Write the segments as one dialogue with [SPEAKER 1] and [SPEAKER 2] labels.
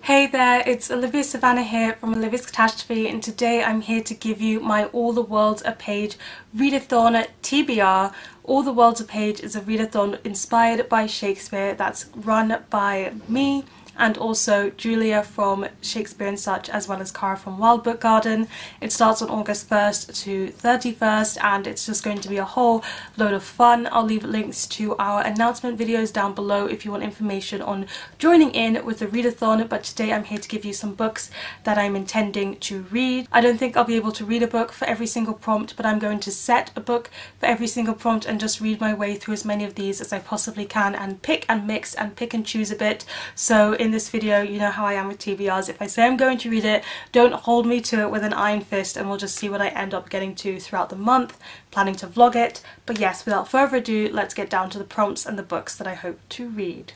[SPEAKER 1] Hey there, it's Olivia-Savannah here from Olivia's Catastrophe, and today I'm here to give you my All the World's a Page readathon TBR. All the World's a Page is a readathon inspired by Shakespeare that's run by me and also Julia from Shakespeare and Such, as well as Cara from Wild Book Garden. It starts on August 1st to 31st and it's just going to be a whole load of fun. I'll leave links to our announcement videos down below if you want information on joining in with the readathon, but today I'm here to give you some books that I'm intending to read. I don't think I'll be able to read a book for every single prompt, but I'm going to set a book for every single prompt and just read my way through as many of these as I possibly can and pick and mix and pick and choose a bit. So in this video, you know how I am with TBRs. If I say I'm going to read it, don't hold me to it with an iron fist, and we'll just see what I end up getting to throughout the month. Planning to vlog it. But yes, without further ado, let's get down to the prompts and the books that I hope to read.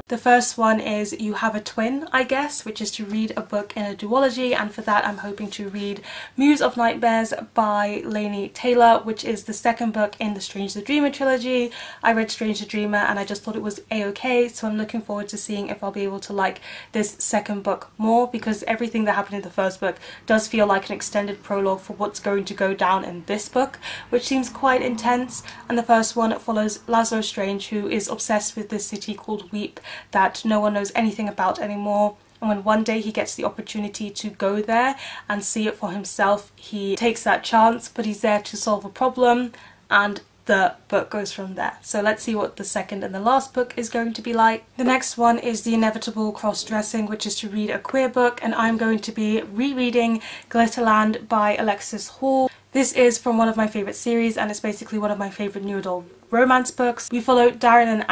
[SPEAKER 1] The first one is You Have a Twin, I guess, which is to read a book in a duology, and for that I'm hoping to read Muse of Nightmares by Laini Taylor, which is the second book in the Strange the Dreamer trilogy. I read Strange the Dreamer and I just thought it was a-okay, so I'm looking forward to seeing if I'll be able to like this second book more, because everything that happened in the first book does feel like an extended prologue for what's going to go down in this book, which seems quite intense. And the first one follows Laszlo Strange, who is obsessed with this city called Weep that no one knows anything about anymore, and when one day he gets the opportunity to go there and see it for himself, he takes that chance, but he's there to solve a problem, and the book goes from there. So let's see what the second and the last book is going to be like. The next one is The Inevitable Cross-Dressing, which is to read a queer book, and I'm going to be rereading Glitterland by Alexis Hall. This is from one of my favourite series, and it's basically one of my favourite new adult romance books. We follow Darren and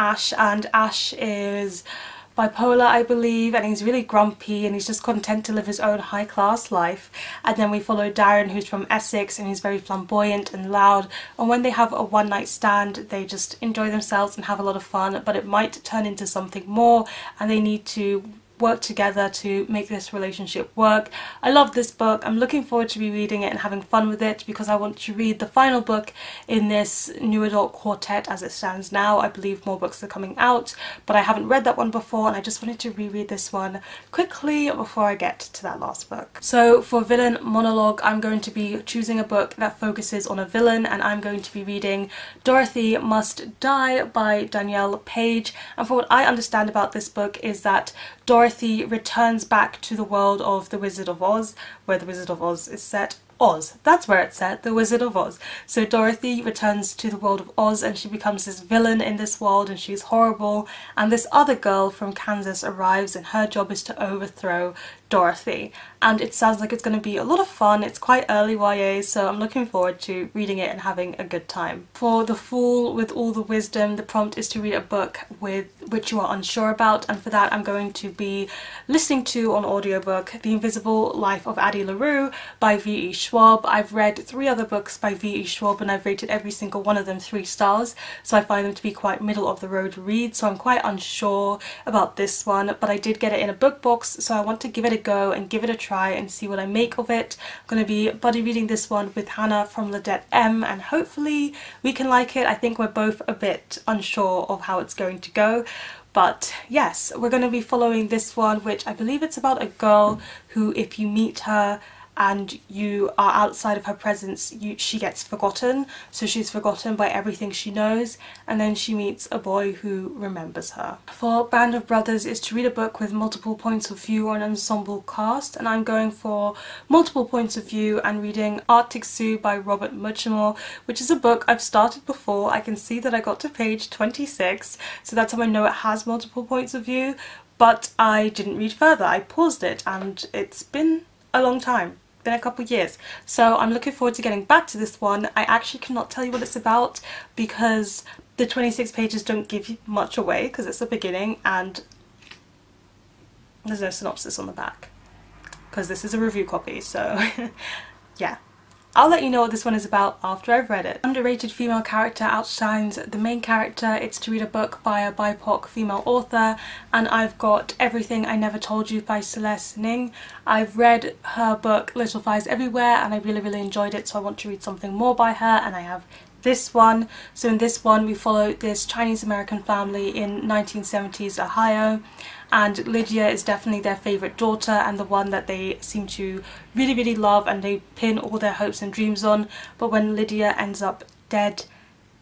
[SPEAKER 1] Ash is bipolar, I believe, and he's really grumpy and he's just content to live his own high-class life. And then we follow Darren, who's from Essex, and he's very flamboyant and loud, and when they have a one-night stand they just enjoy themselves and have a lot of fun, but it might turn into something more and they need to work together to make this relationship work. I love this book. I'm looking forward to rereading it and having fun with it because I want to read the final book in this new adult quartet as it stands now. I believe more books are coming out, but I haven't read that one before and I just wanted to reread this one quickly before I get to that last book. So for villain monologue, I'm going to be choosing a book that focuses on a villain, and I'm going to be reading Dorothy Must Die by Danielle, Paige. And for what I understand about this book is that Dorothy returns back to the world of the Wizard of Oz, where the Wizard of Oz is set. Oz, that's where it's set, the Wizard of Oz. So Dorothy returns to the world of Oz and she becomes this villain in this world and she's horrible, and this other girl from Kansas arrives and her job is to overthrow Dorothy, and it sounds like it's going to be a lot of fun. It's quite early YA, so I'm looking forward to reading it and having a good time. For The Fool with All the Wisdom, the prompt is to read a book with which you are unsure about, and for that I'm going to be listening to on audiobook The Invisible Life of Addie LaRue by V.E. Schawb. I've read 3 other books by V.E. Schawb and I've rated every single one of them 3 stars, so I find them to be quite middle of the road reads, so I'm quite unsure about this one, but I did get it in a book box, so I want to give it a go and give it a try and see what I make of it. I'm going to be buddy reading this one with Hannah from Ladette M, and hopefully we can like it. I think we're both a bit unsure of how it's going to go, but yes, we're going to be following this one, which I believe it's about a girl who, if you meet her and you are outside of her presence, she gets forgotten. So she's forgotten by everything she knows, and then she meets a boy who remembers her. For Band of Brothers is to read a book with multiple points of view or an ensemble cast, and I'm going for multiple points of view and reading Arctic Zoo by Robert Muchamore, which is a book I've started before. I can see that I got to page 26, so that's how I know it has multiple points of view, but I didn't read further. I paused it and it's been a long time. Been a couple years, so I'm looking forward to getting back to this one. I actually cannot tell you what it's about because the 26 pages don't give you much away because it's the beginning and there's no synopsis on the back because this is a review copy, so yeah. I'll let you know what this one is about after I've read it. Underrated female character outshines the main character. It's to read a book by a BIPOC female author, and I've got Everything I Never Told You by Celeste Ning. I've read her book Little Fires Everywhere and I really enjoyed it, so I want to read something more by her, and I have this one. So in this one we follow this Chinese American family in 1970s Ohio, and Lydia is definitely their favourite daughter and the one that they seem to really love and they pin all their hopes and dreams on. But when Lydia ends up dead,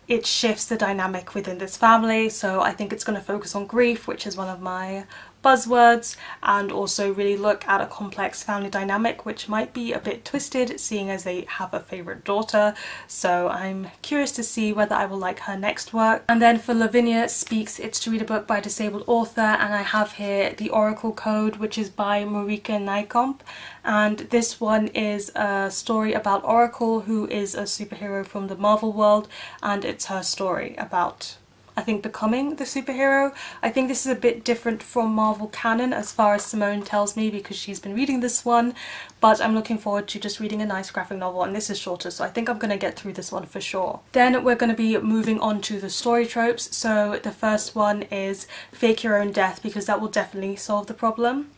[SPEAKER 1] it shifts the dynamic within this family. So I think it's going to focus on grief, which is one of my buzzwords, and also really look at a complex family dynamic which might be a bit twisted seeing as they have a favourite daughter. So I'm curious to see whether I will like her next work. And then for Lavinia Speaks, it's to read a book by a disabled author, and I have here The Oracle Code, which is by Marieke Nijkamp, and this one is a story about Oracle, who is a superhero from the Marvel world, and it's her story about, I think, becoming the superhero. I think this is a bit different from Marvel canon as far as Simone tells me, because she's been reading this one, but I'm looking forward to just reading a nice graphic novel, and this is shorter, so I think I'm going to get through this one for sure. Then we're going to be moving on to the story tropes. So the first one is fake your own death, because that will definitely solve the problem.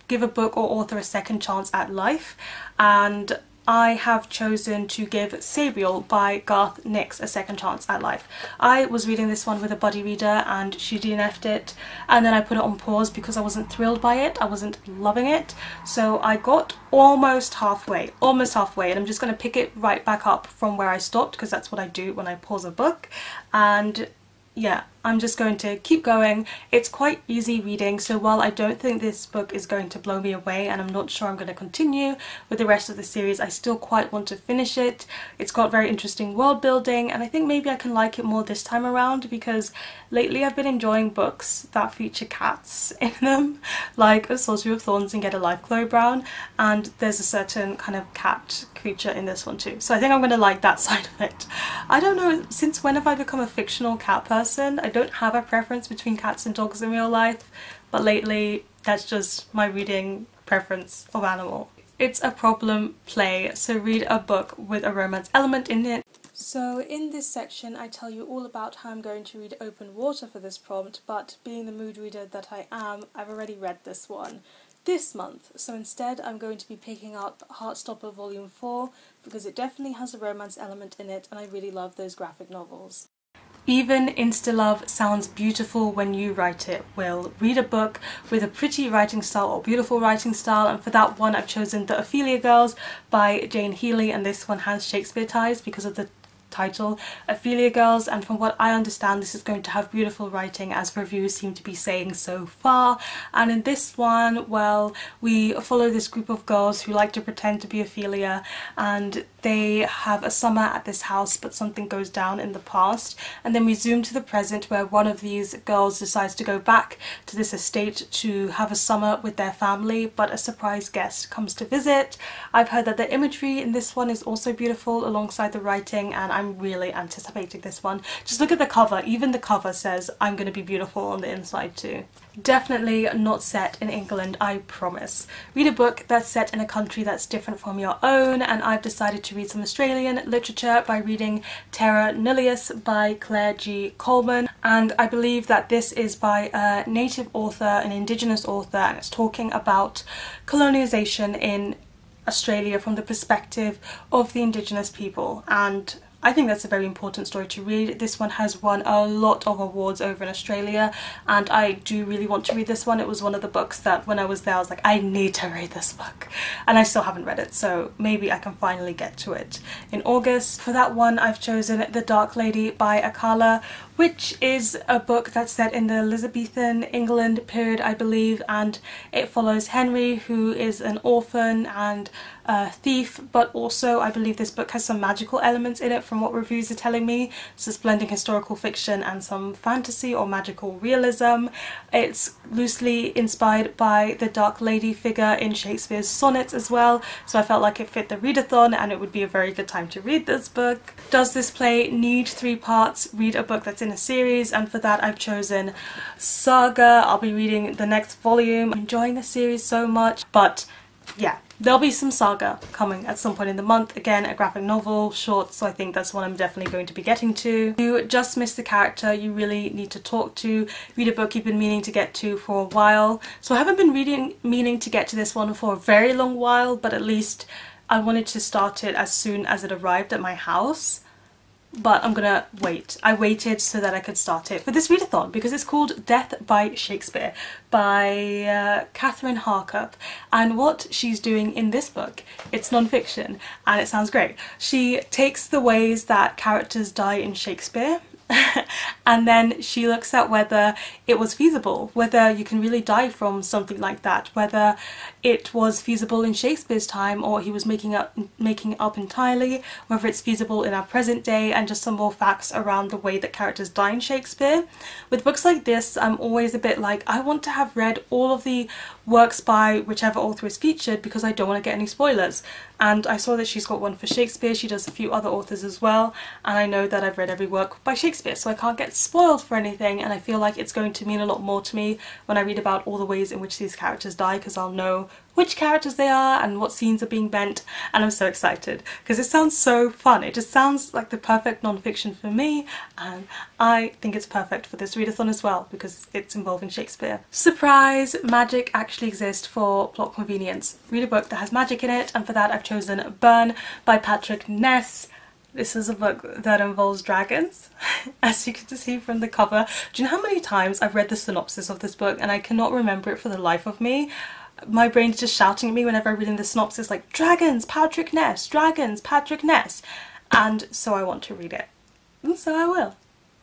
[SPEAKER 1] Give a book or author a second chance at life, and I have chosen to give Sabriel by Garth Nix a second chance at life. I was reading this one with a buddy reader and she DNF'd it, and then I put it on pause because I wasn't thrilled by it, I wasn't loving it. So I got almost halfway, and I'm just going to pick it right back up from where I stopped, because that's what I do when I pause a book. And yeah, I'm just going to keep going. It's quite easy reading, so while I don't think this book is going to blow me away and I'm not sure I'm going to continue with the rest of the series, I still quite want to finish it. It's got very interesting world building, and I think maybe I can like it more this time around, because lately I've been enjoying books that feature cats in them, like A Sorcery of Thorns and Get a Life, Chloe Brown, and there's a certain kind of cat creature in this one too, so I think I'm going to like that side of it. I don't know, since when have I become a fictional cat person? I don't have a preference between cats and dogs in real life, but lately that's just my reading preference of animal. It's a problem play, so read a book with a romance element in it. So in this section I tell you all about how I'm going to read Open Water for this prompt, but being the mood reader that I am, I've already read this one this month, so instead I'm going to be picking up Heartstopper Volume 4 because it definitely has a romance element in it and I really love those graphic novels. Even insta-love sounds beautiful when you write it, Will. Read a book with a pretty writing style or beautiful writing style, and for that one I've chosen The Ophelia Girls by Jane Healy, and this one has Shakespeare ties because of the title, Ophelia Girls, and from what I understand this is going to have beautiful writing, as reviews seem to be saying so far. And in this one, well, we follow this group of girls who like to pretend to be Ophelia, and they have a summer at this house, but something goes down in the past, and then we zoom to the present where one of these girls decides to go back to this estate to have a summer with their family, but a surprise guest comes to visit. I've heard that the imagery in this one is also beautiful alongside the writing, and I'm really anticipating this one. Just look at the cover, even the cover says I'm going to be beautiful on the inside too. Definitely not set in England, I promise. Read a book that's set in a country that's different from your own, and I've decided to read some Australian literature by reading Terra Nullius by Claire G. Coleman, and I believe that this is by a native author, an indigenous author, and it's talking about colonialisation in Australia from the perspective of the indigenous people, and I think that's a very important story to read. This one has won a lot of awards over in Australia, and I do really want to read this one. It was one of the books that when I was there I was like, I need to read this book, and I still haven't read it, so maybe I can finally get to it in August. For that one I've chosen The Dark Lady by Akala, which is a book that's set in the Elizabethan England period, I believe, and it follows Henry, who is an orphan and a thief, but also I believe this book has some magical elements in it from what reviews are telling me, so it's blending historical fiction and some fantasy or magical realism. It's loosely inspired by the Dark Lady figure in Shakespeare's sonnets as well, so I felt like it fit the readathon and it would be a very good time to read this book. Does this play need 3 parts? Read a book that's in a series, and for that I've chosen Saga. I'll be reading the next volume. I'm enjoying the series so much, but yeah, there'll be some Saga coming at some point in the month. Again, a graphic novel, short, so I think that's what I'm definitely going to be getting to. You just missed the character you really need to talk to. Read a book you've been meaning to get to for a while. So I haven't been meaning to get to this one for a very long while, but at least I wanted to start it as soon as it arrived at my house. but I'm gonna wait. I waited so that I could start it for this readathon because it's called Death by Shakespeare by Catherine Harkup, and what she's doing in this book, it's non-fiction and it sounds great. She takes the ways that characters die in Shakespeare and then she looks at whether it was feasible, whether you can really die from something like that, whether it was feasible in Shakespeare's time or he was making it up entirely, whether it's feasible in our present day, and just some more facts around the way that characters die in Shakespeare. With books like this, I'm always a bit like, I want to have read all of the works by whichever author is featured because I don't want to get any spoilers. And I saw that she's got one for Shakespeare, she does a few other authors as well, and I know that I've read every work by Shakespeare, so I can't get spoiled for anything, and I feel like it's going to mean a lot more to me when I read about all the ways in which these characters die, because I'll know which characters they are and what scenes are being bent, and I'm so excited because it sounds so fun. It just sounds like the perfect non-fiction for me, and I think it's perfect for this readathon as well because it's involving Shakespeare. Surprise! Magic actually exists for plot convenience. Read a book that has magic in it, and for that I've chosen Burn by Patrick Ness. This is a book that involves dragons, as you can see from the cover. Do you know how many times I've read the synopsis of this book and I cannot remember it for the life of me? My brain's just shouting at me whenever I'm reading the synopsis, like, dragons, Patrick Ness, dragons, Patrick Ness. And so I want to read it. And so I will.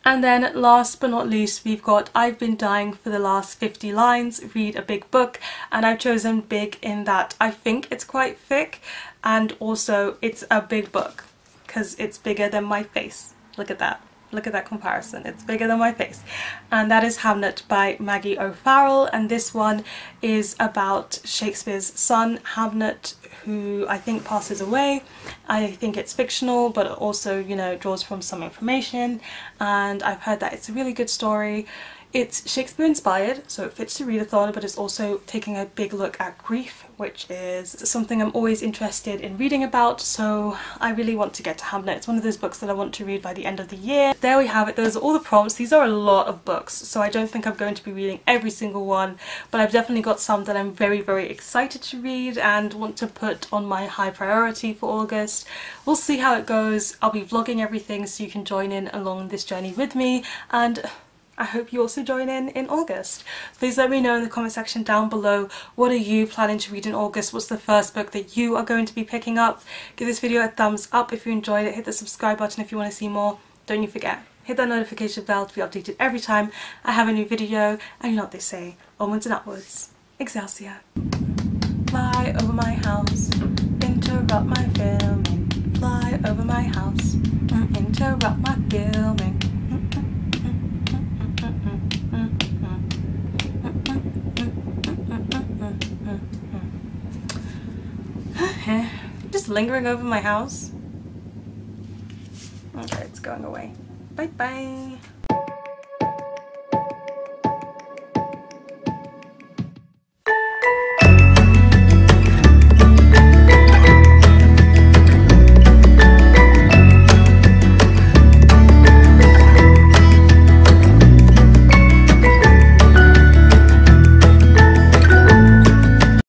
[SPEAKER 1] And then last but not least, we've got I've Been Dying for the Last 50 Lines, Read a Big Book. And I've chosen big in that I think it's quite thick, and also it's a big book because it's bigger than my face. Look at that. Look at that comparison. It's bigger than my face. And that is Hamlet by Maggie O'Farrell, and this one is about Shakespeare's son Hamlet, who I think passes away. I think it's fictional, but also, you know, draws from some information, and I've heard that it's a really good story. It's Shakespeare inspired, so it fits the readathon, but it's also taking a big look at grief, which is something I'm always interested in reading about, so I really want to get to Hamlet. It's one of those books that I want to read by the end of the year. There we have it, those are all the prompts. These are a lot of books, so I don't think I'm going to be reading every single one, but I've definitely got some that I'm very, very excited to read and want to put on my high priority for August. We'll see how it goes. I'll be vlogging everything so you can join in along this journey with me, and I hope you also join in August. Please let me know in the comment section down below, what are you planning to read in August? What's the first book that you are going to be picking up? Give this video a thumbs up if you enjoyed it, hit the subscribe button if you want to see more. Don't you forget, hit that notification bell to be updated every time I have a new video, and you know what they say, onwards and upwards. Excelsior. Fly over my house, interrupt my filming. Fly over my house, interrupt my filming. Just lingering over my house. Okay, it's going away. Bye bye.